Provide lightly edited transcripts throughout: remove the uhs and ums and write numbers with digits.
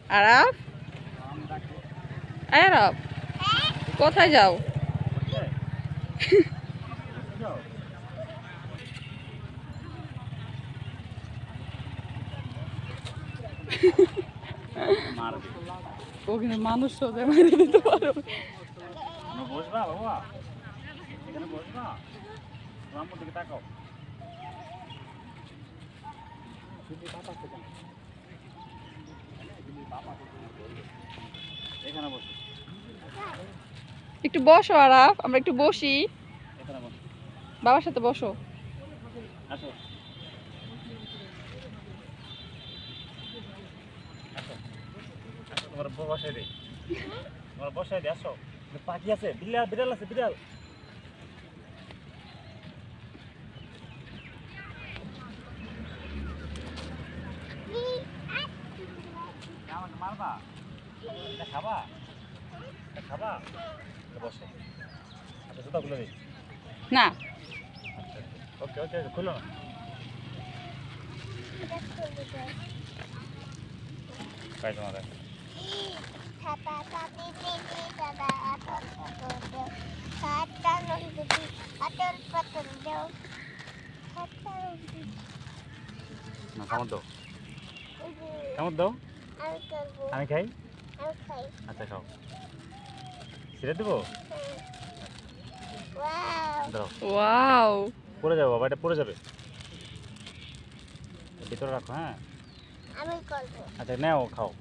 আরাফ, আরাফ, কোথায় যাও? ওখানে মানুষ সোজা মেরে দিতে পারো। বসবা বাবা, এখানে বসবা, আমার দিকে তাকাও। এখানে বসো, একটু বসো আরাফ, আমরা একটু বসি। এখানে বসো, বাবার সাথে বসো। আসো আসো, তোমার বসাই দে, তোমার বসাই দে, আসো। পাখি আছে, বিড়াল, বিড়াল আছে, বিড়াল। আমাকে মারবা? এটা খাবা? এটা খাবা? বসো, আচ্ছা জুতা খুলে দিই। না, আচ্ছা ওকে ওকে খুলো না। কাই তোমার না, কামড় দাও, কামড় দাও। আমি খাই, আচ্ছা খাও। ছিঁড়ে দেবো, দাও। ওয়াও, পড়ে যাবে বাবা, এটা পড়ে যাবে, ভিতরে রাখো। হ্যাঁ আমি করব। আচ্ছা নাও, খাও।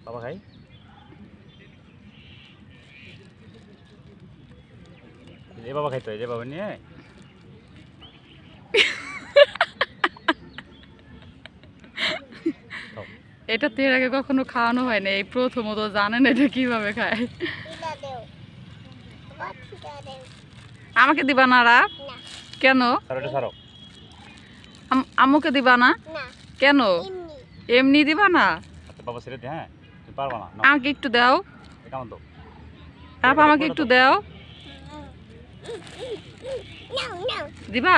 বাবা খাই, এই বাবা খাইতো, এই যে বাবা নিয়ে। খাও। এটা তো এর আগে কখনো খাওয়ানো হয় না, এই প্রথমত জানেন এটা কিভাবে খায়। এটা দেও। বাচ্চা দেও। আমাকে দিবা না আরাফ? না, কেন? ছাড়ো এটা, ছাড়ো। আম্মুকে দিবা না? না, কেন? এমনি। এমনি দিবা না? আচ্ছা বাবা ছেড়ে দে, হ্যাঁ তুমি পারবা না, নাও। আমাকে একটু দাও কামড় দাও। আরাফ, আমাকে একটু দাও। নাও, নাও। দিবা?